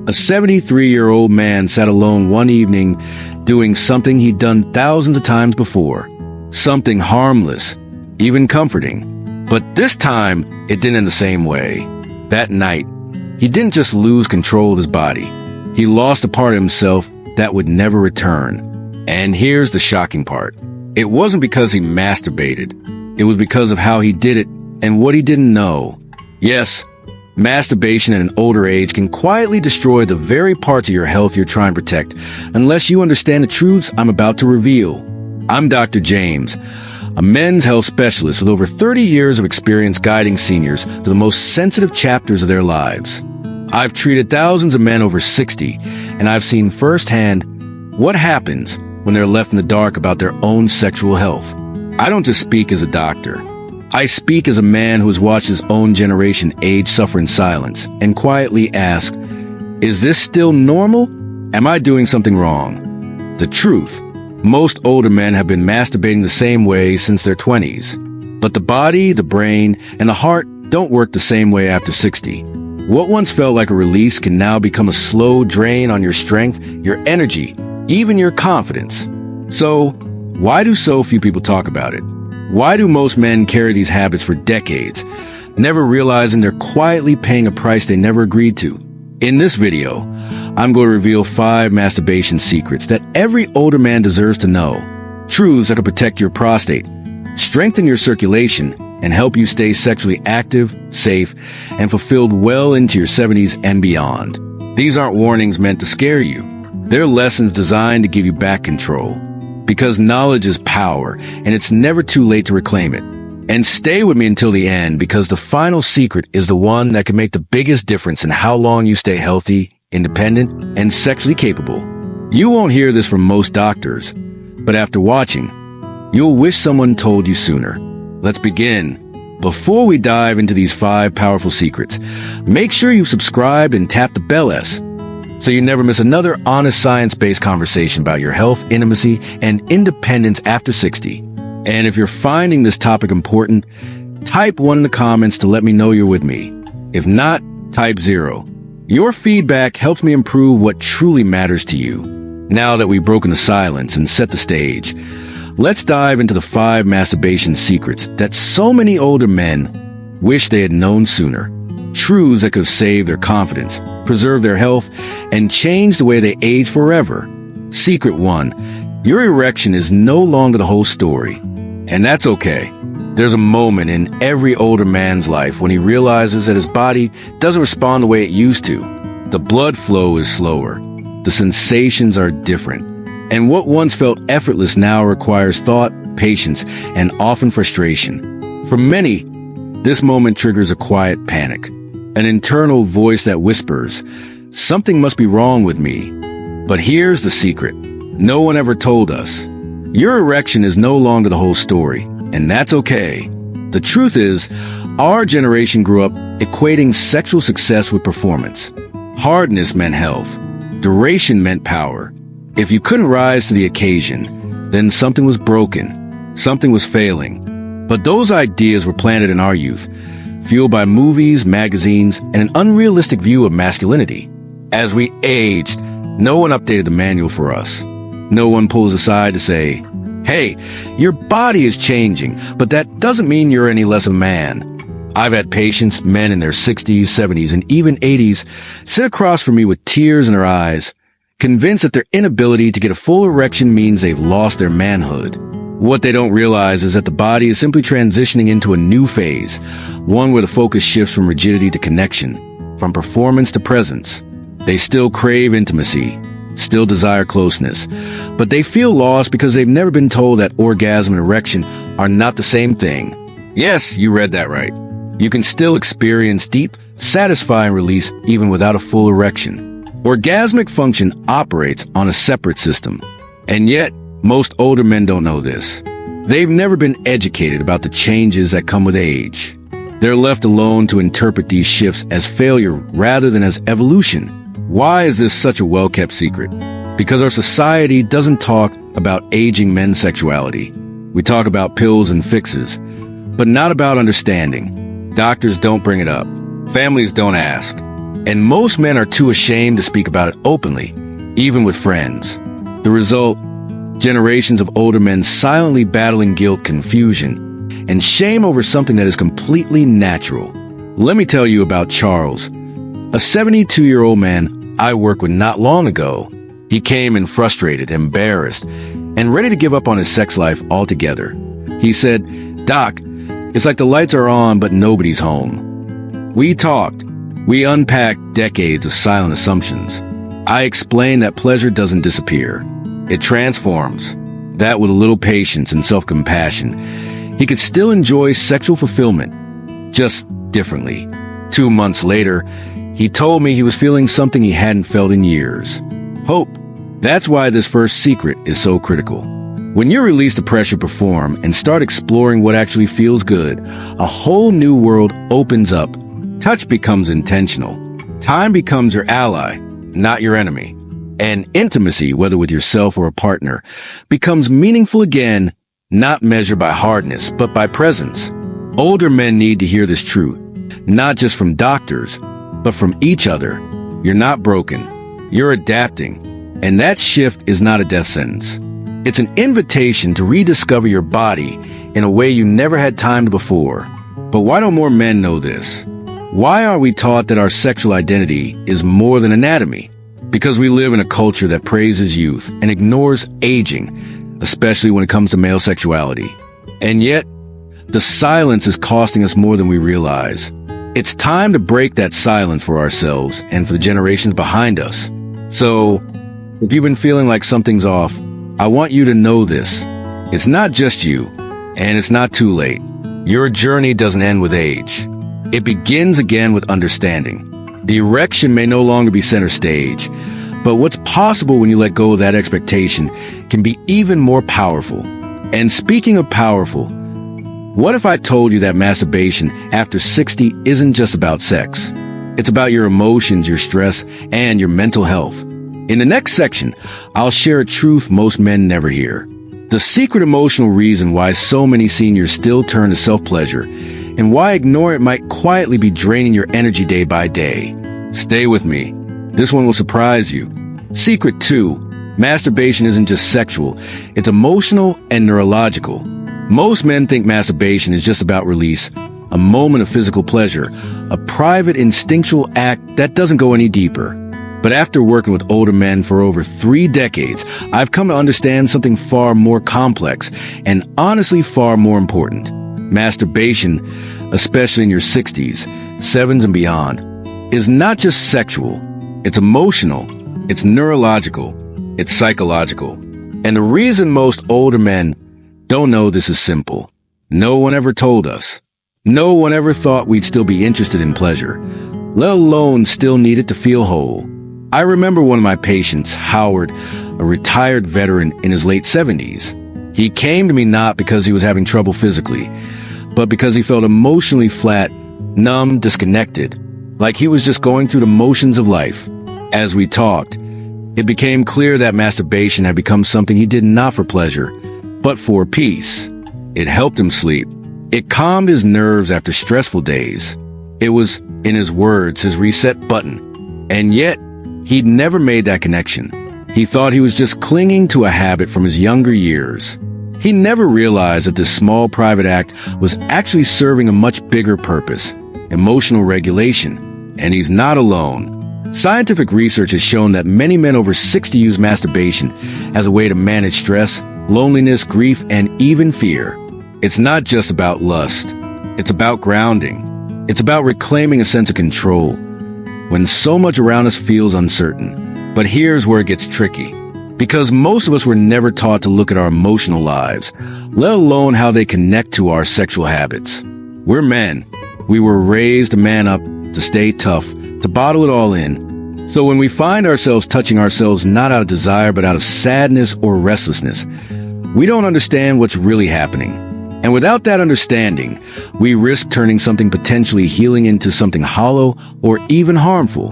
A 73-year-old man sat alone one evening doing something he'd done thousands of times before. Something harmless, even comforting. But this time, it didn't end the same way. That night, he didn't just lose control of his body. He lost a part of himself that would never return. And here's the shocking part. It wasn't because he masturbated. It was because of how he did it and what he didn't know. Yes, masturbation at an older age can quietly destroy the very parts of your health you're trying to protect, unless you understand the truths I'm about to reveal. I'm Dr. James, a men's health specialist with over 30 years of experience guiding seniors to the most sensitive chapters of their lives. I've treated thousands of men over 60, and I've seen firsthand what happens when they're left in the dark about their own sexual health. I don't just speak as a doctor. I speak as a man who has watched his own generation age suffer in silence and quietly ask, is this still normal? Am I doing something wrong? The truth, most older men have been masturbating the same way since their 20s. But the body, the brain, and the heart don't work the same way after 60. What once felt like a release can now become a slow drain on your strength, your energy, even your confidence. So, why do so few people talk about it? Why do most men carry these habits for decades, never realizing they're quietly paying a price they never agreed to? In this video, I'm going to reveal 5 masturbation secrets that every older man deserves to know. Truths that can protect your prostate, strengthen your circulation, and help you stay sexually active, safe, and fulfilled well into your 70s and beyond. These aren't warnings meant to scare you. They're lessons designed to give you back control. Because knowledge is power, and it's never too late to reclaim it. And stay with me until the end, because the final secret is the one that can make the biggest difference in how long you stay healthy, independent, and sexually capable. You won't hear this from most doctors, but after watching, you'll wish someone told you sooner. Let's begin. Before we dive into these 5 powerful secrets, make sure you've subscribed and tap the bell S, so you never miss another honest science-based conversation about your health, intimacy, and independence after 60. And if you're finding this topic important, type 1 in the comments to let me know you're with me. If not, type 0. Your feedback helps me improve what truly matters to you. Now that we've broken the silence and set the stage, let's dive into the 5 masturbation secrets that so many older men wish they had known sooner. Truths that could save their confidence, preserve their health, and change the way they age forever. Secret 1. Your erection is no longer the whole story. And that's okay. There's a moment in every older man's life when he realizes that his body doesn't respond the way it used to. The blood flow is slower. The sensations are different. And what once felt effortless now requires thought, patience, and often frustration. For many, this moment triggers a quiet panic. An internal voice that whispers, something must be wrong with me. But here's the secret. No one ever told us. Your erection is no longer the whole story, and that's okay. The truth is, our generation grew up equating sexual success with performance. Hardness meant health. Duration meant power. If you couldn't rise to the occasion, then something was broken. Something was failing. But those ideas were planted in our youth, fueled by movies, magazines, and an unrealistic view of masculinity. As we aged, no one updated the manual for us. No one pulls aside to say, hey, your body is changing, but that doesn't mean you're any less a man. I've had patients, men in their 60s, 70s, and even 80s, sit across from me with tears in their eyes, convinced that their inability to get a full erection means they've lost their manhood. What they don't realize is that the body is simply transitioning into a new phase, one where the focus shifts from rigidity to connection, from performance to presence. They still crave intimacy, still desire closeness, but they feel lost because they've never been told that orgasm and erection are not the same thing. Yes, you read that right. You can still experience deep, satisfying release even without a full erection. Orgasmic function operates on a separate system, and yet, most older men don't know this. They've never been educated about the changes that come with age. They're left alone to interpret these shifts as failure rather than as evolution. Why is this such a well-kept secret? Because our society doesn't talk about aging men's sexuality. We talk about pills and fixes, but not about understanding. Doctors don't bring it up. Families don't ask. And most men are too ashamed to speak about it openly, even with friends. The result, generations of older men silently battling guilt, confusion, and shame over something that is completely natural. Let me tell you about Charles, a 72-year-old man I worked with not long ago. He came in frustrated, embarrassed, and ready to give up on his sex life altogether. He said, "Doc, it's like the lights are on, but nobody's home." We talked. We unpacked decades of silent assumptions. I explained that pleasure doesn't disappear. It transforms. That with a little patience and self-compassion, he could still enjoy sexual fulfillment, just differently. 2 months later, he told me he was feeling something he hadn't felt in years. Hope. That's why this first secret is so critical. When you release the pressure to perform and start exploring what actually feels good, a whole new world opens up. Touch becomes intentional. Time becomes your ally, not your enemy. And intimacy, whether with yourself or a partner, becomes meaningful again, not measured by hardness, but by presence. Older men need to hear this truth, not just from doctors, but from each other. You're not broken. You're adapting. And that shift is not a death sentence. It's an invitation to rediscover your body in a way you never had time to before. But why don't more men know this? Why are we taught that our sexual identity is more than anatomy? Because we live in a culture that praises youth and ignores aging, especially when it comes to male sexuality. And yet, the silence is costing us more than we realize. It's time to break that silence for ourselves and for the generations behind us. So, if you've been feeling like something's off, I want you to know this. It's not just you, and it's not too late. Your journey doesn't end with age. It begins again with understanding. The erection may no longer be center stage, but what's possible when you let go of that expectation can be even more powerful. And speaking of powerful, what if I told you that masturbation after 60 isn't just about sex? It's about your emotions, your stress, and your mental health. In the next section, I'll share a truth most men never hear. The secret emotional reason why so many seniors still turn to self-pleasure, and why ignoring it might quietly be draining your energy day by day. Stay with me. This one will surprise you. Secret 2. Masturbation isn't just sexual, it's emotional and neurological. Most men think masturbation is just about release, a moment of physical pleasure, a private instinctual act that doesn't go any deeper. But after working with older men for over 3 decades, I've come to understand something far more complex and honestly far more important. Masturbation, especially in your 60s, 7s and beyond, is not just sexual. It's emotional, it's neurological, it's psychological. And the reason most older men don't know this is simple. No one ever told us. No one ever thought we'd still be interested in pleasure, let alone still needed to feel whole. I remember one of my patients, Howard, a retired veteran in his late 70s. He came to me not because he was having trouble physically, but because he felt emotionally flat, numb, disconnected, like he was just going through the motions of life. As we talked, it became clear that masturbation had become something he did not for pleasure, but for peace. It helped him sleep. It calmed his nerves after stressful days. It was, in his words, his reset button. And yet, he'd never made that connection. He thought he was just clinging to a habit from his younger years. He never realized that this small private act was actually serving a much bigger purpose, emotional regulation. And he's not alone. Scientific research has shown that many men over 60 use masturbation as a way to manage stress, loneliness, grief, and even fear. It's not just about lust. It's about grounding. It's about reclaiming a sense of control when so much around us feels uncertain. But here's where it gets tricky. Because most of us were never taught to look at our emotional lives, let alone how they connect to our sexual habits. We're men. We were raised to man up, to stay tough, to bottle it all in. So when we find ourselves touching ourselves not out of desire but out of sadness or restlessness, we don't understand what's really happening. And without that understanding, we risk turning something potentially healing into something hollow or even harmful.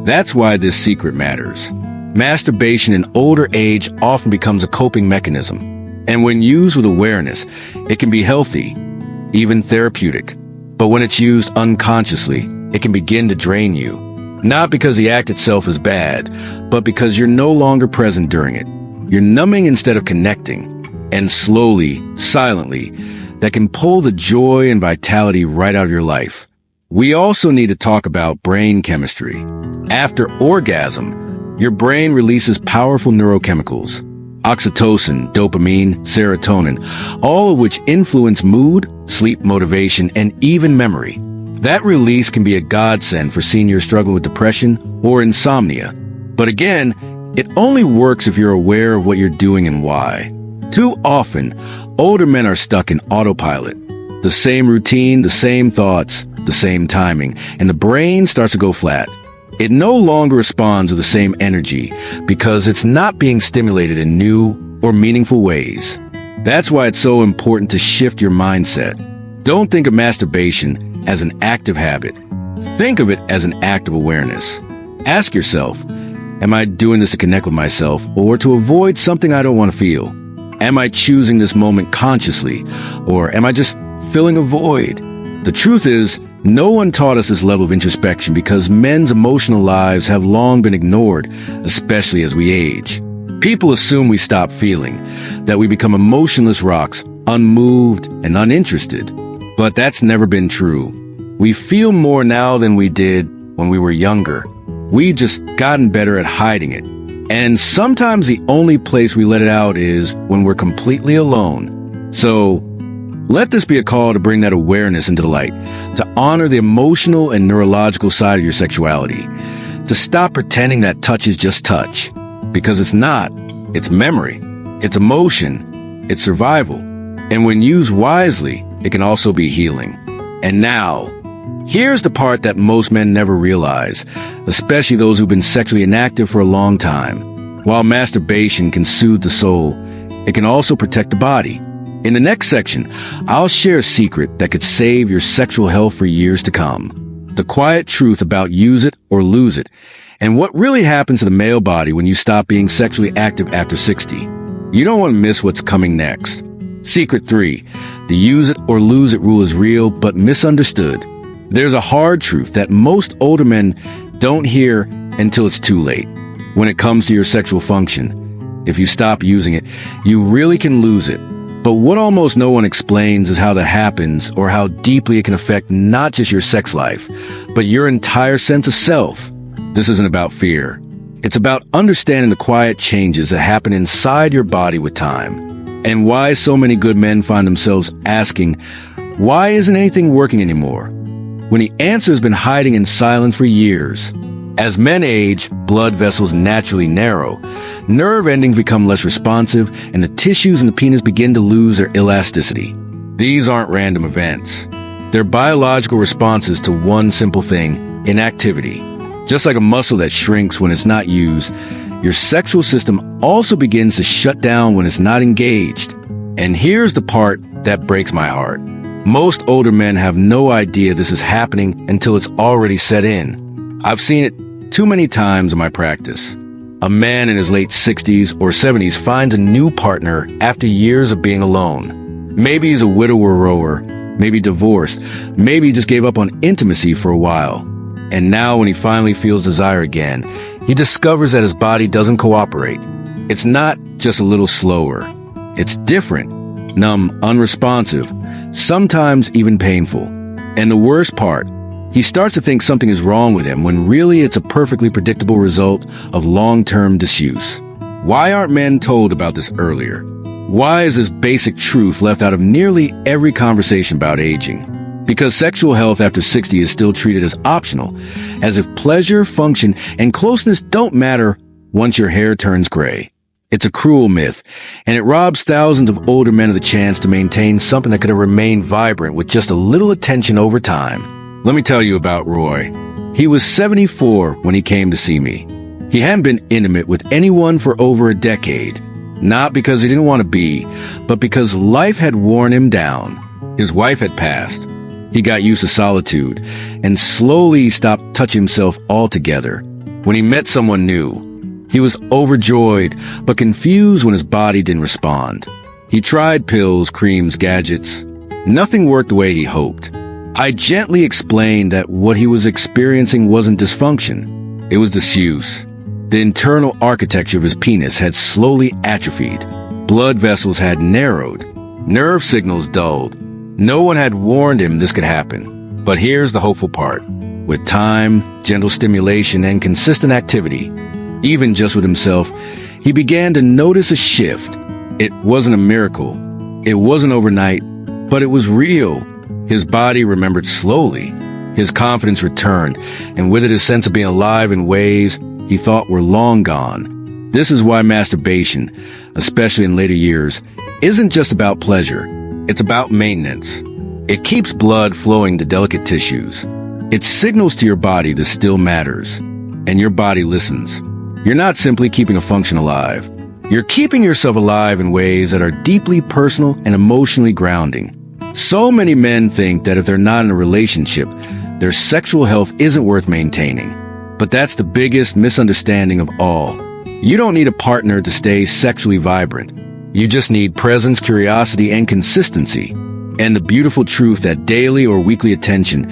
That's why this secret matters. Masturbation in older age often becomes a coping mechanism. And when used with awareness, it can be healthy, even therapeutic. But when it's used unconsciously, it can begin to drain you. Not because the act itself is bad, but because you're no longer present during it. You're numbing instead of connecting. And slowly, silently, that can pull the joy and vitality right out of your life. We also need to talk about brain chemistry. After orgasm, your brain releases powerful neurochemicals. Oxytocin, dopamine, serotonin, all of which influence mood, sleep, motivation, and even memory. That release can be a godsend for seniors struggling with depression or insomnia. But again, it only works if you're aware of what you're doing and why. Too often, older men are stuck in autopilot. The same routine, the same thoughts, the same timing, and the brain starts to go flat. It no longer responds with the same energy because it's not being stimulated in new or meaningful ways. That's why it's so important to shift your mindset. Don't think of masturbation as an active habit. Think of it as an act of awareness. Ask yourself, am I doing this to connect with myself or to avoid something I don't want to feel? Am I choosing this moment consciously, or am I just filling a void? The truth is, no one taught us this level of introspection because men's emotional lives have long been ignored, especially as we age. People assume we stop feeling, that we become emotionless rocks, unmoved and uninterested. But that's never been true. We feel more now than we did when we were younger. We've just gotten better at hiding it. And sometimes the only place we let it out is when we're completely alone. So, let this be a call to bring that awareness into the light, to honor the emotional and neurological side of your sexuality, to stop pretending that touch is just touch. Because it's not. It's memory. It's emotion. It's survival. And when used wisely, it can also be healing. And now, here's the part that most men never realize, especially those who've been sexually inactive for a long time. While masturbation can soothe the soul, it can also protect the body. In the next section, I'll share a secret that could save your sexual health for years to come. The quiet truth about use it or lose it, and what really happens to the male body when you stop being sexually active after 60. You don't want to miss what's coming next. Secret 3. The use it or lose it rule is real but misunderstood. There's a hard truth that most older men don't hear until it's too late. When it comes to your sexual function, if you stop using it, you really can lose it. But what almost no one explains is how that happens or how deeply it can affect not just your sex life, but your entire sense of self. This isn't about fear. It's about understanding the quiet changes that happen inside your body with time. And why so many good men find themselves asking, why isn't anything working anymore? When the answer has been hiding in silence for years. As men age, blood vessels naturally narrow, nerve endings become less responsive, and the tissues in the penis begin to lose their elasticity. These aren't random events. They're biological responses to one simple thing, inactivity. Just like a muscle that shrinks when it's not used, your sexual system also begins to shut down when it's not engaged. And here's the part that breaks my heart. Most older men have no idea this is happening until it's already set in. I've seen it too many times in my practice. A man in his late 60s or 70s finds a new partner after years of being alone. Maybe he's a widower, maybe divorced, maybe he just gave up on intimacy for a while. And now when he finally feels desire again, he discovers that his body doesn't cooperate. It's not just a little slower. It's different, numb, unresponsive, sometimes even painful. And the worst part, he starts to think something is wrong with him when really it's a perfectly predictable result of long-term disuse. Why aren't men told about this earlier? Why is this basic truth left out of nearly every conversation about aging? Because sexual health after 60 is still treated as optional, as if pleasure, function, and closeness don't matter once your hair turns gray. It's a cruel myth, and it robs thousands of older men of the chance to maintain something that could have remained vibrant with just a little attention over time. Let me tell you about Roy. He was 74 when he came to see me. He hadn't been intimate with anyone for over a decade. Not because he didn't want to be, but because life had worn him down. His wife had passed. He got used to solitude, and slowly stopped touching himself altogether. When he met someone new, he was overjoyed, but confused when his body didn't respond. He tried pills, creams, gadgets. Nothing worked the way he hoped. I gently explained that what he was experiencing wasn't dysfunction. It was disuse. The internal architecture of his penis had slowly atrophied. Blood vessels had narrowed. Nerve signals dulled. No one had warned him this could happen. But here's the hopeful part. With time, gentle stimulation, and consistent activity, even just with himself, he began to notice a shift. It wasn't a miracle. It wasn't overnight, but it was real. His body remembered slowly. His confidence returned, and with it a sense of being alive in ways he thought were long gone. This is why masturbation, especially in later years, isn't just about pleasure. It's about maintenance. It keeps blood flowing to delicate tissues. It signals to your body this still matters, and your body listens. You're not simply keeping a function alive. You're keeping yourself alive in ways that are deeply personal and emotionally grounding. So many men think that if they're not in a relationship, their sexual health isn't worth maintaining. But that's the biggest misunderstanding of all. You don't need a partner to stay sexually vibrant. You just need presence, curiosity, and consistency. And the beautiful truth that daily or weekly attention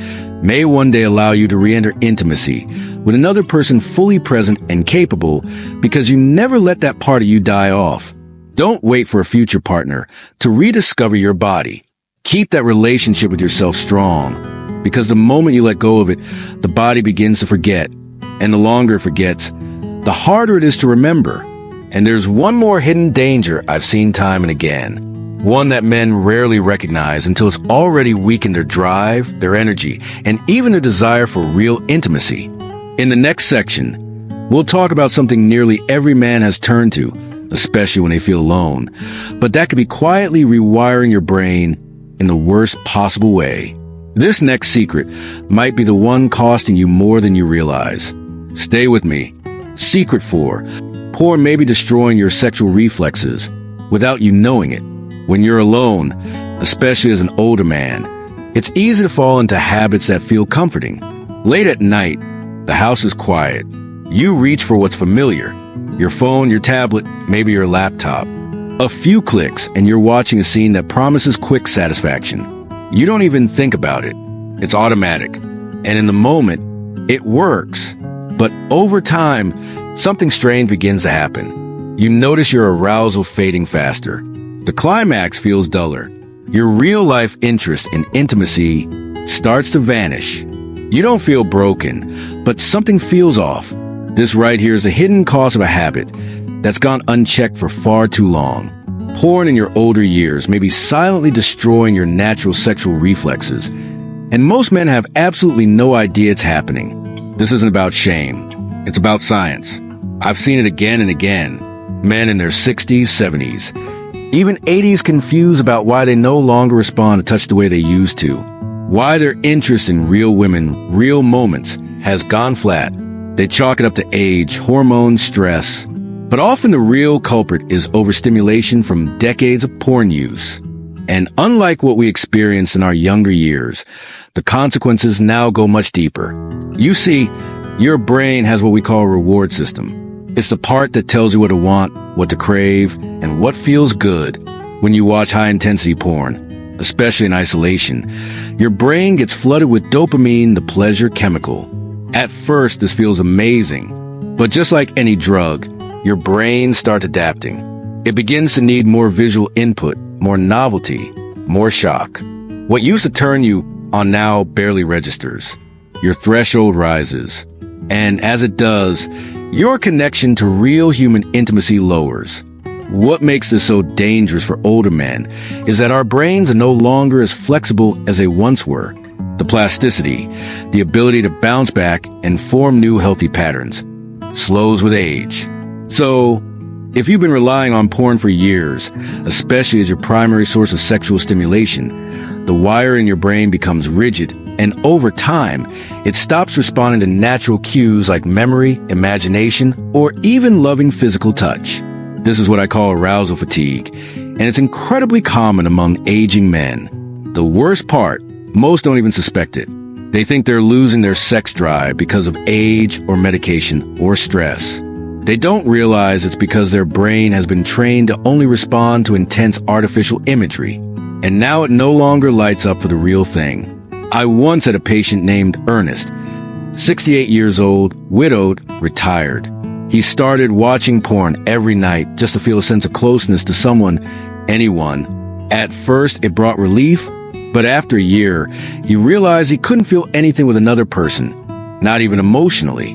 may one day allow you to re-enter intimacy with another person fully present and capable, because you never let that part of you die off. Don't wait for a future partner to rediscover your body. Keep that relationship with yourself strong, because the moment you let go of it, the body begins to forget. And the longer it forgets, the harder it is to remember. And there's one more hidden danger I've seen time and again. One that men rarely recognize until it's already weakened their drive, their energy, and even their desire for real intimacy. In the next section, we'll talk about something nearly every man has turned to, especially when they feel alone, but that could be quietly rewiring your brain in the worst possible way. This next secret might be the one costing you more than you realize. Stay with me. Secret 4. Porn may be destroying your sexual reflexes without you knowing it. When you're alone, especially as an older man, it's easy to fall into habits that feel comforting. Late at night, the house is quiet. You reach for what's familiar. Your phone, your tablet, maybe your laptop. A few clicks and you're watching a scene that promises quick satisfaction. You don't even think about it. It's automatic. And in the moment, it works. But over time, something strange begins to happen. You notice your arousal fading faster. The climax feels duller. Your real-life interest in intimacy starts to vanish. You don't feel broken, but something feels off. This right here is the hidden cost of a habit that's gone unchecked for far too long. Porn in your older years may be silently destroying your natural sexual reflexes, and most men have absolutely no idea it's happening. This isn't about shame. It's about science. I've seen it again and again. Men in their 60s, 70s, even 80s confused about why they no longer respond to touch the way they used to. Why their interest in real women, real moments, has gone flat. They chalk it up to age, hormones, stress. But often the real culprit is overstimulation from decades of porn use. And unlike what we experienced in our younger years, the consequences now go much deeper. You see, your brain has what we call a reward system. It's the part that tells you what to want, what to crave, and what feels good. When you watch high-intensity porn, especially in isolation, your brain gets flooded with dopamine, the pleasure chemical. At first, this feels amazing. But just like any drug, your brain starts adapting. It begins to need more visual input, more novelty, more shock. What used to turn you on now barely registers. Your threshold rises. And as it does, your connection to real human intimacy lowers. What makes this so dangerous for older men is that our brains are no longer as flexible as they once were. The plasticity, the ability to bounce back and form new healthy patterns, slows with age. So, if you've been relying on porn for years, especially as your primary source of sexual stimulation, the wire in your brain becomes rigid, and over time, it stops responding to natural cues like memory, imagination, or even loving physical touch. This is what I call arousal fatigue, and it's incredibly common among aging men. The worst part, most don't even suspect it. They think they're losing their sex drive because of age or medication or stress. They don't realize it's because their brain has been trained to only respond to intense artificial imagery, and now it no longer lights up for the real thing. I once had a patient named Ernest, 68 years old, widowed, retired. He started watching porn every night just to feel a sense of closeness to someone, anyone. At first, it brought relief, but after a year, he realized he couldn't feel anything with another person, not even emotionally.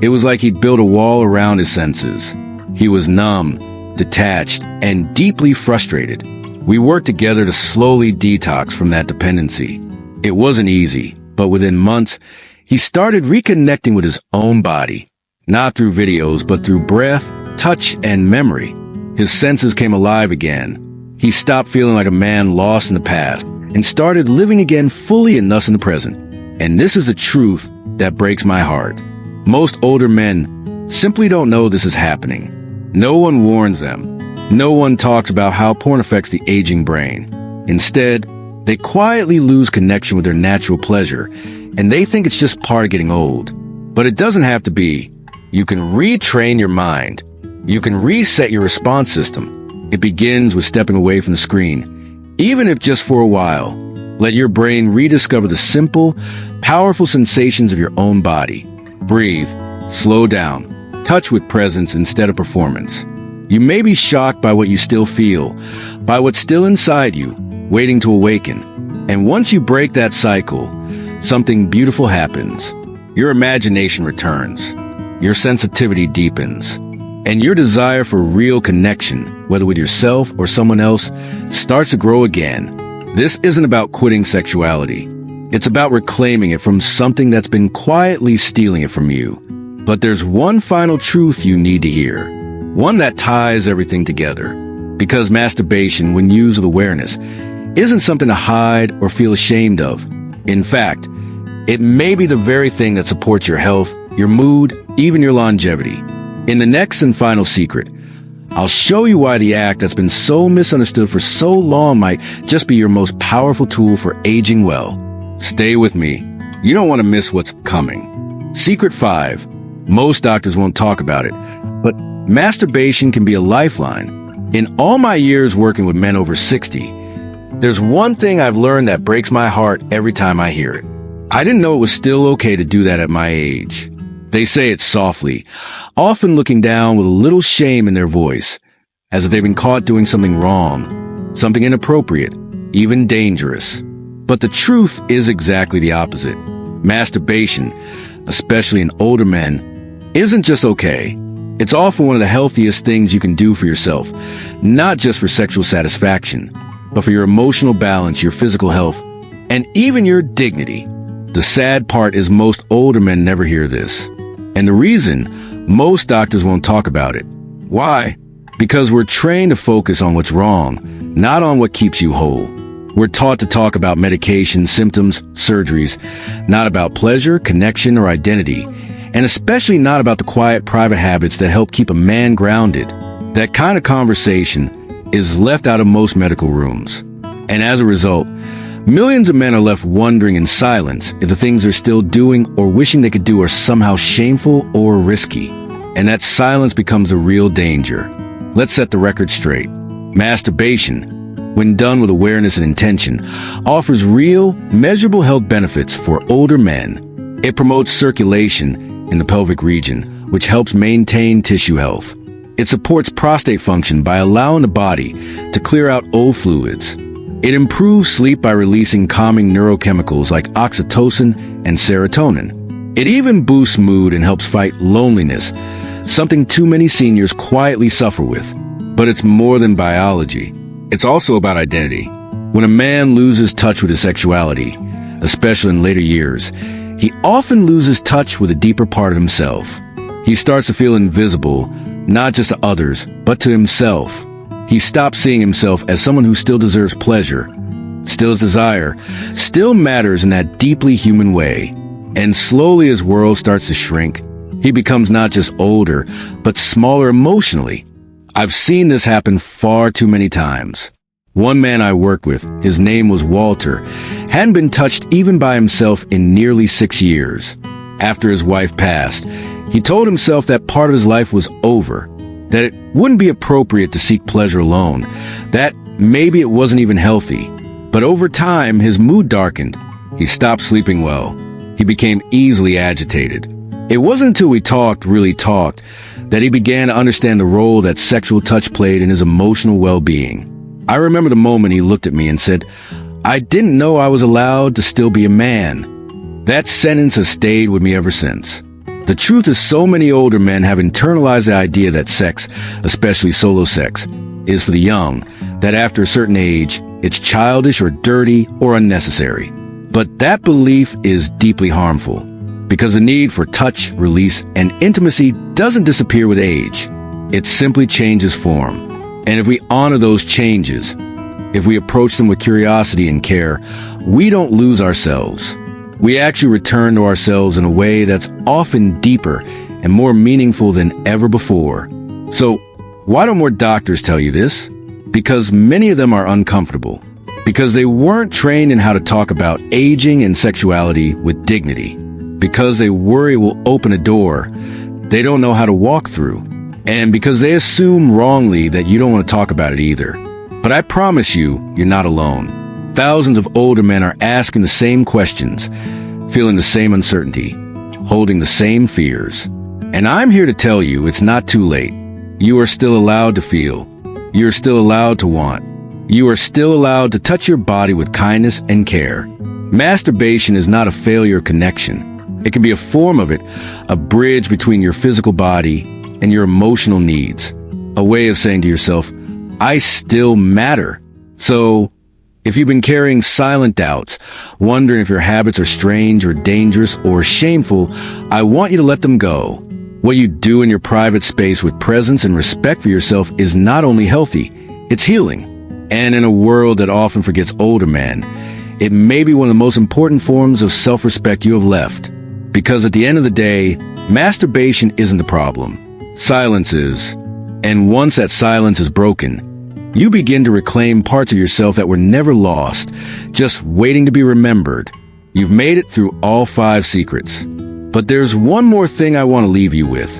It was like he'd built a wall around his senses. He was numb, detached, and deeply frustrated. We worked together to slowly detox from that dependency. It wasn't easy, but within months, he started reconnecting with his own body, not through videos, but through breath, touch, and memory. His senses came alive again. He stopped feeling like a man lost in the past and started living again fully and thus in the present. And this is a truth that breaks my heart. Most older men simply don't know this is happening. No one warns them. No one talks about how porn affects the aging brain. Instead, they quietly lose connection with their natural pleasure, and they think it's just part of getting old. But it doesn't have to be. You can retrain your mind. You can reset your response system. It begins with stepping away from the screen, even if just for a while. Let your brain rediscover the simple, powerful sensations of your own body. Breathe, slow down, touch with presence instead of performance. You may be shocked by what you still feel, by what's still inside you, waiting to awaken. And once you break that cycle, something beautiful happens. Your imagination returns, your sensitivity deepens, and your desire for real connection, whether with yourself or someone else, starts to grow again. This isn't about quitting sexuality. It's about reclaiming it from something that's been quietly stealing it from you. But there's one final truth you need to hear, one that ties everything together. Because masturbation, when used with awareness, isn't something to hide or feel ashamed of. In fact, it may be the very thing that supports your health, your mood, even your longevity. In the next and final secret, I'll show you why the act that's been so misunderstood for so long might just be your most powerful tool for aging well. Stay with me. You don't want to miss what's coming. Secret 5. Most doctors won't talk about it, but masturbation can be a lifeline. In all my years working with men over 60, there's one thing I've learned that breaks my heart every time I hear it. I didn't know it was still okay to do that at my age. They say it softly, often looking down with a little shame in their voice, as if they've been caught doing something wrong, something inappropriate, even dangerous. But the truth is exactly the opposite. Masturbation, especially in older men, isn't just okay. It's often one of the healthiest things you can do for yourself, not just for sexual satisfaction, but for your emotional balance, your physical health, and even your dignity. The sad part is most older men never hear this. And the reason, most doctors won't talk about it. Why? Because we're trained to focus on what's wrong, not on what keeps you whole. We're taught to talk about medication, symptoms, surgeries, not about pleasure, connection, or identity, and especially not about the quiet, private habits that help keep a man grounded. That kind of conversation is left out of most medical rooms. And as a result, millions of men are left wondering in silence if the things they're still doing or wishing they could do are somehow shameful or risky. And that silence becomes a real danger. Let's set the record straight. Masturbation, when done with awareness and intention, offers real, measurable health benefits for older men. It promotes circulation in the pelvic region, which helps maintain tissue health. It supports prostate function by allowing the body to clear out old fluids. It improves sleep by releasing calming neurochemicals like oxytocin and serotonin. It even boosts mood and helps fight loneliness, something too many seniors quietly suffer with. But it's more than biology. It's also about identity. When a man loses touch with his sexuality, especially in later years, he often loses touch with a deeper part of himself. He starts to feel invisible, not just to others, but to himself. He stops seeing himself as someone who still deserves pleasure, still has desire, still matters in that deeply human way. And slowly his world starts to shrink. He becomes not just older, but smaller emotionally. I've seen this happen far too many times. One man I worked with, his name was Walter, hadn't been touched even by himself in nearly 6 years. After his wife passed, he told himself that part of his life was over, that it wouldn't be appropriate to seek pleasure alone, that maybe it wasn't even healthy. But over time, his mood darkened. He stopped sleeping well. He became easily agitated. It wasn't until we really talked, that he began to understand the role that sexual touch played in his emotional well-being. I remember the moment he looked at me and said, "I didn't know I was allowed to still be a man." That sentence has stayed with me ever since. The truth is, so many older men have internalized the idea that sex, especially solo sex, is for the young, that after a certain age, it's childish or dirty or unnecessary. But that belief is deeply harmful, because the need for touch, release, and intimacy doesn't disappear with age. It simply changes form. And if we honor those changes, if we approach them with curiosity and care, we don't lose ourselves. We actually return to ourselves in a way that's often deeper and more meaningful than ever before. So, why don't more doctors tell you this? Because many of them are uncomfortable. Because they weren't trained in how to talk about aging and sexuality with dignity. Because they worry it will open a door they don't know how to walk through. And because they assume wrongly that you don't want to talk about it either. But I promise you, you're not alone. Thousands of older men are asking the same questions, feeling the same uncertainty, holding the same fears. And I'm here to tell you it's not too late. You are still allowed to feel. You are still allowed to want. You are still allowed to touch your body with kindness and care. Masturbation is not a failure of connection. It can be a form of it, a bridge between your physical body and your emotional needs. A way of saying to yourself, I still matter. So, if you've been carrying silent doubts, wondering if your habits are strange or dangerous or shameful, I want you to let them go. What you do in your private space with presence and respect for yourself is not only healthy, it's healing. And in a world that often forgets older men, it may be one of the most important forms of self-respect you have left. Because at the end of the day, masturbation isn't the problem. Silence is. And once that silence is broken, you begin to reclaim parts of yourself that were never lost, just waiting to be remembered. You've made it through all 5 secrets. But there's one more thing I want to leave you with.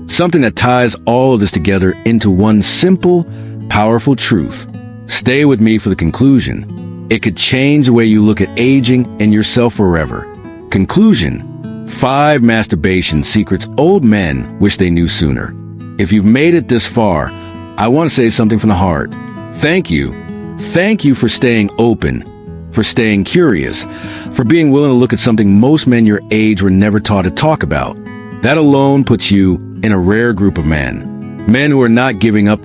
Something that ties all of this together into one simple, powerful truth. Stay with me for the conclusion. It could change the way you look at aging and yourself forever. Conclusion: 5 masturbation secrets old men wish they knew sooner. If you've made it this far, I want to say something from the heart. Thank you. Thank you for staying open, for staying curious, for being willing to look at something most men your age were never taught to talk about. That alone puts you in a rare group of men. Men who are not giving up,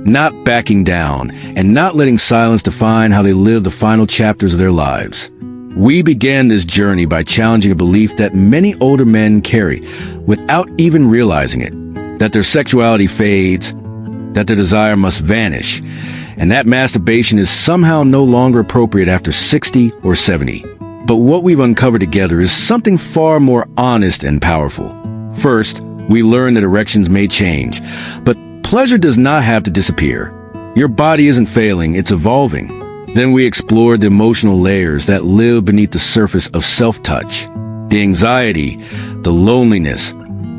not backing down, and not letting silence define how they live the final chapters of their lives. We began this journey by challenging a belief that many older men carry without even realizing it, that their sexuality fades, that their desire must vanish, and that masturbation is somehow no longer appropriate after 60 or 70. But what we've uncovered together is something far more honest and powerful. First, we learned that erections may change, but pleasure does not have to disappear. Your body isn't failing, it's evolving. Then we explored the emotional layers that live beneath the surface of self-touch. The anxiety, the loneliness,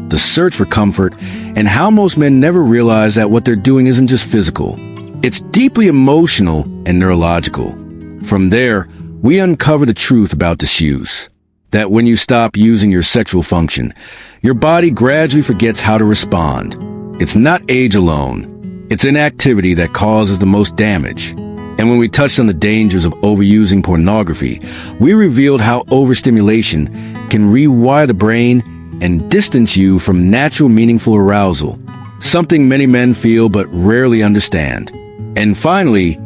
the search for comfort, and how most men never realize that what they're doing isn't just physical. It's deeply emotional and neurological. From there, we uncover the truth about disuse. That when you stop using your sexual function, your body gradually forgets how to respond. It's not age alone. It's inactivity that causes the most damage. And when we touched on the dangers of overusing pornography, we revealed how overstimulation can rewire the brain and distance you from natural, meaningful arousal, something many men feel but rarely understand. And finally,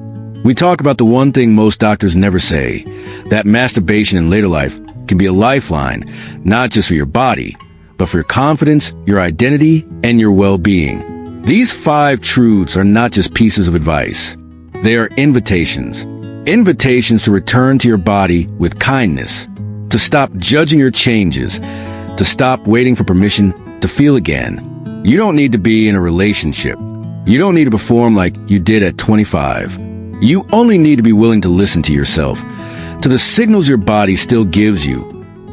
we talk about the one thing most doctors never say, that masturbation in later life can be a lifeline, not just for your body, but for your confidence, your identity, and your well-being. These 5 truths are not just pieces of advice. They are invitations. Invitations to return to your body with kindness, to stop judging your changes, to stop waiting for permission to feel again. You don't need to be in a relationship. You don't need to perform like you did at 25. You only need to be willing to listen to yourself, to the signals your body still gives you,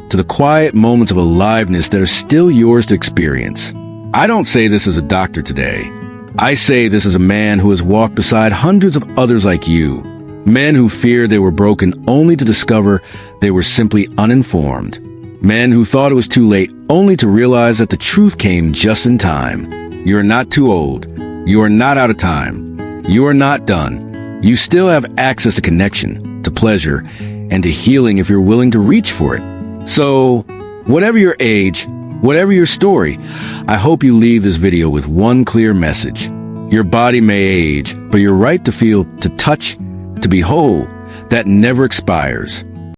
to the quiet moments of aliveness that are still yours to experience. I don't say this as a doctor today. I say this as a man who has walked beside hundreds of others like you, men who feared they were broken only to discover They were simply uninformed. Men who thought it was too late only to realize that the truth came just in time. You are not too old. You are not out of time. You are not done. You still have access to connection, to pleasure, and to healing if you're willing to reach for it. So, whatever your age, whatever your story, I hope you leave this video with one clear message. Your body may age, but your right to feel, to touch, to be whole, that never expires.